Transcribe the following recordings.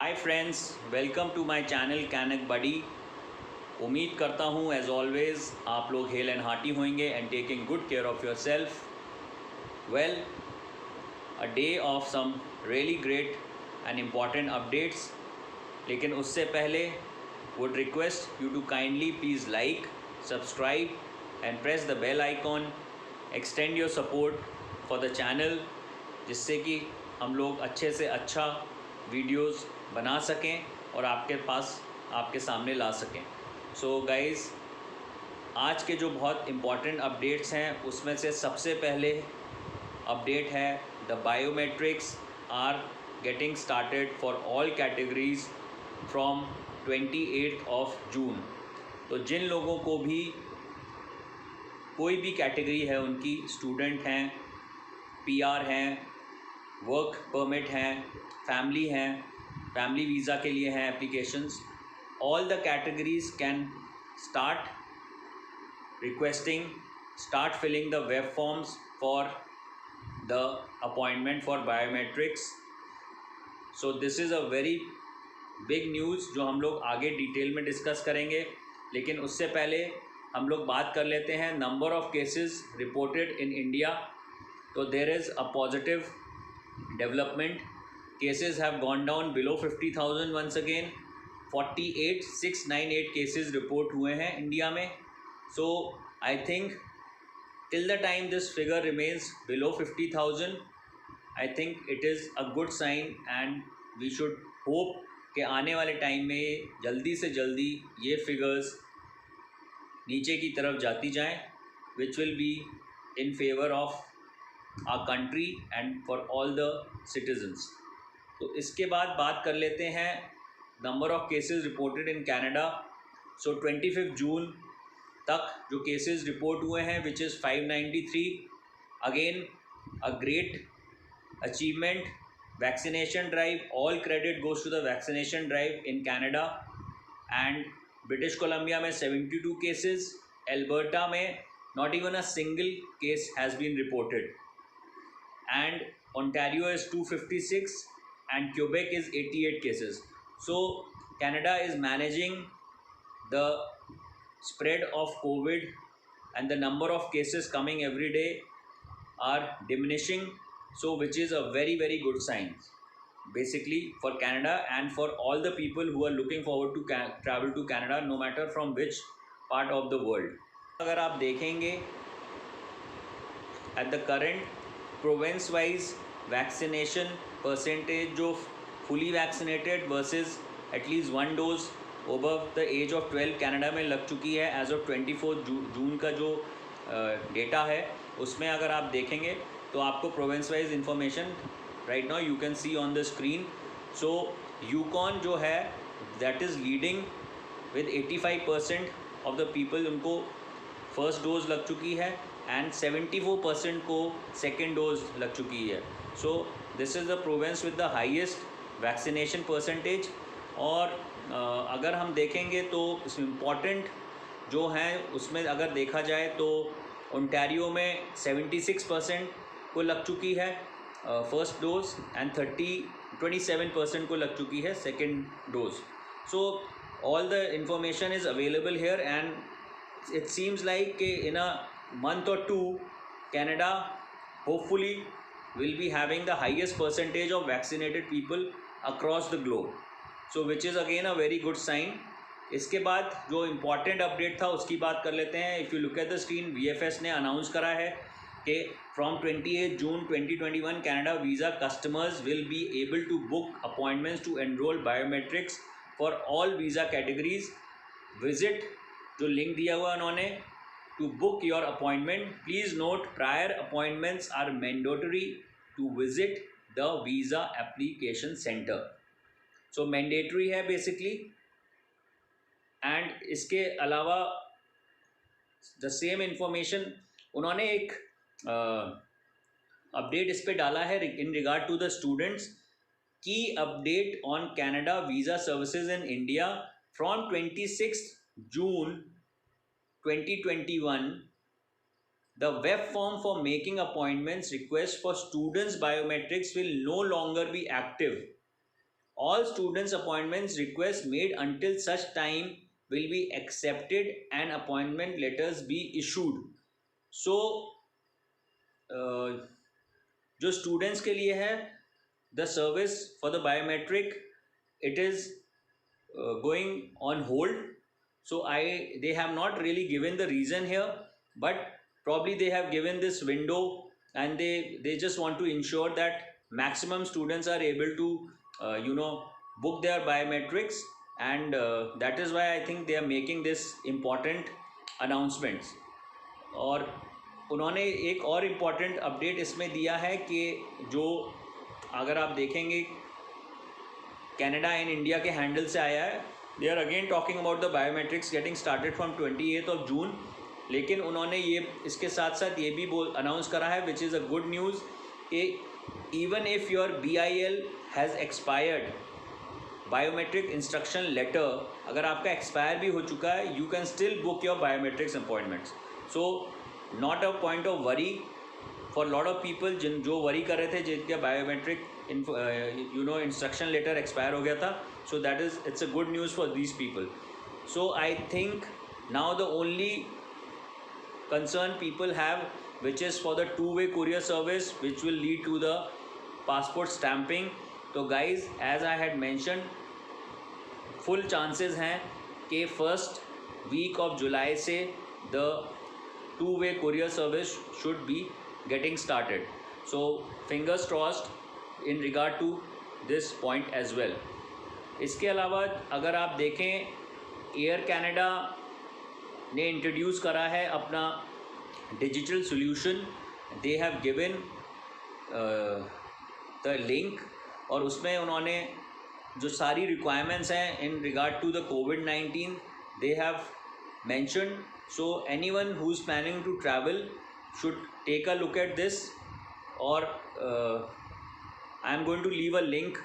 Hi friends, welcome to my channel Canuck buddy. उम्मीद करता हूँ एज ऑलवेज आप लोग हेल एंड हार्टी होंगे and taking good care of yourself. Well, a day of some really great and important updates. लेकिन उससे पहले would request you to kindly please like, subscribe and press the bell icon. Extend your support for the channel, जिससे कि हम लोग अच्छे से अच्छा वीडियोस बना सकें और आपके पास आपके सामने ला सकें। सो गाइज़, आज के जो बहुत इम्पॉर्टेंट अपडेट्स हैं उसमें से सबसे पहले अपडेट है the biometrics are getting started for all categories from 28 of June. तो जिन लोगों को भी कोई भी कैटेगरी है, उनकी स्टूडेंट हैं, पीआर हैं, वर्क परमिट हैं, फैमिली हैं, फैमिली वीज़ा के लिए हैं applications, all the categories can start requesting, start filling the web forms for the appointment for biometrics. So this is a very big news जो हम लोग आगे डिटेल में डिस्कस करेंगे। लेकिन उससे पहले हम लोग बात कर लेते हैं number of cases reported in India. तो there is a positive development. Cases have gone down below 50,000 once again. 48,698 cases report हुए हैं इंडिया में. So I think till the time this figure remains below 50,000, I think it is a good sign and we should hope कि आने वाले time में जल्दी से जल्दी ये फिगर्स नीचे की तरफ जाती जाएं, which will be in favor of our country and for all the citizens. तो इसके बाद बात कर लेते हैं number of cases reported in Canada. So 25 जून तक जो केसेस रिपोर्ट हुए हैं which is 593। Again a great achievement, vaccination drive, all credit goes to the vaccination drive in Canada. And British Columbia में 72 केसेस, एल्बर्टा में not even a single case has been reported, and Ontario is 256 and Quebec is 88 cases. So Canada is managing the spread of COVID and the number of cases coming every day are diminishing, so which is a very very good sign basically for Canada and for all the people who are looking forward to travel to Canada no matter from which part of the world. अगर आप देखेंगे at the current province wise vaccination percentage जो fully vaccinated versus at least 1 dose over the age of 12 Canada में लग चुकी है as of 24 जून का जो डेटा है उसमें अगर आप देखेंगे तो आपको province wise information right now you can see on the screen. So Yukon जो है that is leading with 85% of the people, उनको फर्स्ट डोज लग चुकी है एंड 74% को सेकेंड डोज लग चुकी है. सो this is the province with the highest vaccination percentage. और अगर हम देखेंगे तो इम्पॉर्टेंट जो हैं उसमें अगर देखा जाए तो ओंटारियो में 76% को लग चुकी है फर्स्ट डोज एंड 27% को लग चुकी है second dose. So all the information is available hair and it seems like in a month or two Canada hopefully will be having the highest percentage of vaccinated people across the globe, so which is again a very good sign. इसके बाद जो important update था उसकी बात कर लेते हैं. If you look at the screen, VFS ने अनाउंस करा है कि from 28 June 2021 Canada visa customers will be able to book appointments to enrol biometrics for all visa categories. Visit जो लिंक दिया हुआ उन्होंने to book your appointment. Please note, prior appointments are mandatory to visit the visa application centre. So mandatory है basically. And इसके अलावा the same information उन्होंने एक update इस पे डाला है in regard to the students. Key update on Canada visa services in India from 26 June 2021, the web form for making appointments request for students biometrics will no longer be active all students appointments requests made until such time will be accepted and appointment letters be issued. So जो students के लिए है, the service for the biometric, it is going on hold. So they have not really given the reason here, but probably they have given this window, and they just want to ensure that maximum students are able to book their biometrics, and that is why I think they are making this important announcements. और उन्होंने एक और important update इसमें दिया है कि जो अगर आप देखेंगे कनाडा एंड इंडिया के हैंडल से आया है, they are again talking about the biometrics getting started from 28 June. लेकिन उन्होंने ये इसके साथ साथ ये भी अनाउंस करा है, which is a good news, कि even if your BIL has expired, biometric instruction letter अगर आपका एक्सपायर भी हो चुका है, you can still book your biometrics appointments. So not a point of worry for lot of people जो worry कर रहे थे जिनका बायोमेट्रिक इंस्ट्रक्शन लेटर एक्सपायर हो गया था. So that is it's a good news for these people. So I think now the only concern people have, which is for the two-way courier service, which will lead to the passport stamping. तो guys, as I had mentioned, full chances हैं कि first week of July से the two-way courier service should be getting started. So fingers crossed in regard to this point as well. इसके अलावा अगर आप देखें, air Canada ने introduce करा है अपना digital solution. They have given the link, और उसमें उन्होंने जो सारी रिक्वायरमेंट्स हैं in regard to the COVID-19 they have mentioned. So anyone who is planning to travel should take a look at this, और I am going to leave a link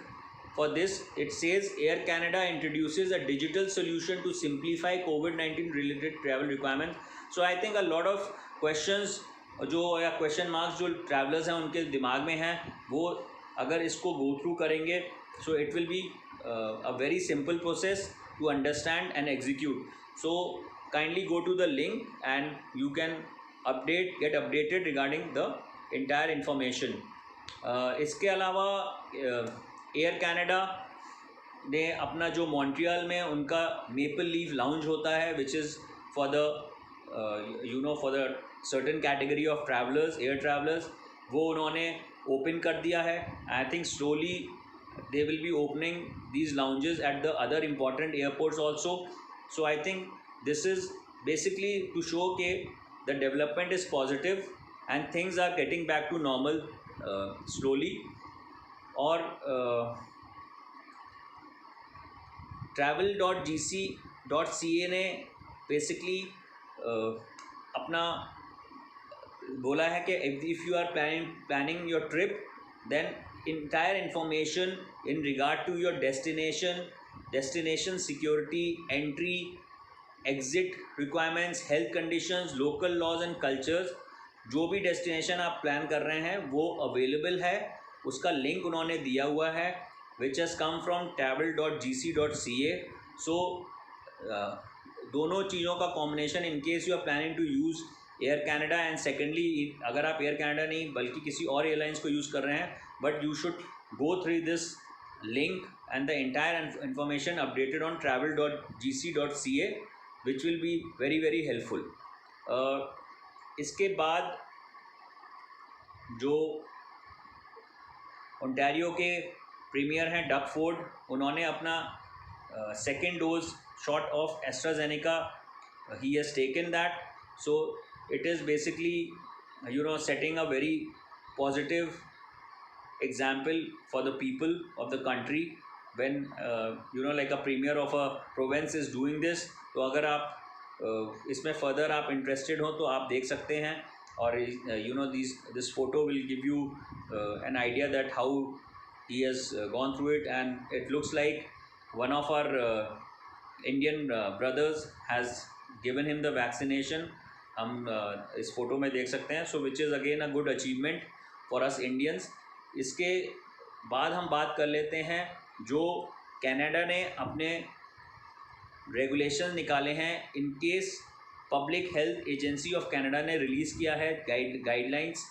for this. It says Air Canada introduces a digital solution to simplify COVID-19 related travel requirements. So I think a lot of questions जो या question marks जो travellers हैं उनके दिमाग में हैं, वो अगर इसको गो थ्रू करेंगे, so it will be a very simple process to understand and execute. So kindly go to the link and you can get updated regarding the entire information. इसके अलावा एयर कनाडा ने अपना जो Montreal में उनका maple leaf lounge होता है, which is for the for the certain category of travellers, air travellers, वो उन्होंने ओपन कर दिया है. I think slowly they will be opening these lounges at the other important airports also. So I think this is basically to show के the development is positive and things are getting back to normal slowly. और travel.gc.ca ने basically अपना बोला है कि if you are planning your trip, then entire information in regard to your destination security, entry, exit requirements, health conditions, local laws and cultures, जो भी destination आप plan कर रहे हैं वो अवेलेबल है. उसका लिंक उन्होंने दिया हुआ है, which has come from travel.gc.ca. सो दोनों चीज़ों का combination, in case you are planning to use Air Canada, and secondly अगर आप एयर कनाडा नहीं बल्कि किसी और एयरलाइंस को यूज़ कर रहे हैं, but you should go through this link and the entire information updated on travel.gc.ca, which will be very very helpful. इसके बाद जो ओंटारियो के प्रीमियर हैं डग फोर्ड, उन्होंने अपना second dose shot of AstraZeneca, he has taken that. So it is basically setting a very positive example for the people of the country when like a premier of a province is doing this. तो अगर आप इसमें further आप interested हो तो आप देख सकते हैं, और this photo will give you an idea that how he has gone through it, and it looks like one of our Indian brothers has given him the vaccination. हम इस फोटो में देख सकते हैं. So which is again a good achievement for us Indians. इसके बाद हम बात कर लेते हैं जो कनाडा ने अपने रेगुलेशन निकाले हैं, in case public health agency of Canada ने रिलीज़ किया है guidelines,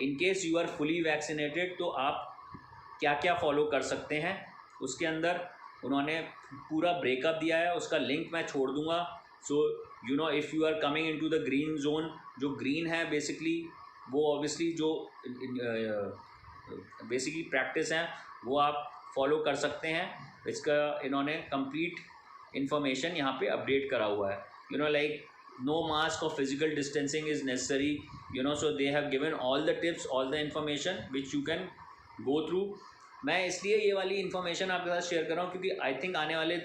in case you are fully vaccinated तो आप क्या क्या फॉलो कर सकते हैं। उसके अंदर उन्होंने पूरा ब्रेकअप दिया है, उसका लिंक मैं छोड़ दूंगा। So you know if you are coming into the green zone, जो ग्रीन है बेसिकली वो ऑब्वियसली जो बेसिकली प्रैक्टिस हैं वो आप फॉलो कर सकते हैं। इसका इन्होंने कंप्लीट इन्फॉर्मेशन यहाँ पे अपडेट करा हुआ है, you know like no mask or physical distancing is necessary, you know, so they have given all the tips, all the information which you can go through। मैं इसलिए ये वाली इन्फॉर्मेशन आपके साथ शेयर कर रहा हूँ क्योंकि आई थिंक आने वाले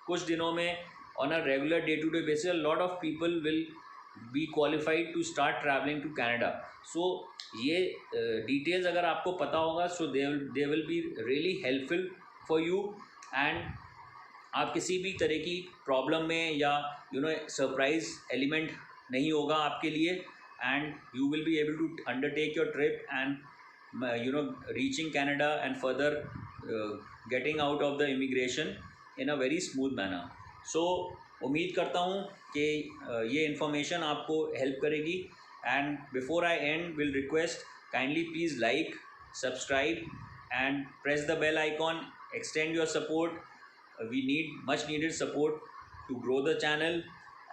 कुछ दिनों में on a regular day to day basis lot of people will be qualified to start travelling to Canada. So ये डिटेल्स अगर आपको पता होगा so they will be really helpful for you, and आप किसी भी तरह की प्रॉब्लम में या यू नो सरप्राइज एलिमेंट नहीं होगा आपके लिए, and you will be able to undertake your trip and you know reaching Canada and further getting out of the immigration in a very smooth manner। so उम्मीद करता हूँ कि ये information आपको हेल्प करेगी, and before I and will request kindly please like, subscribe and press the bell icon, extend your support। We need much needed support to grow the channel,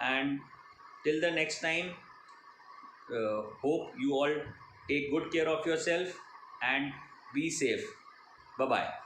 and till the next time, hope you all take good care of yourself and be safe। Bye bye।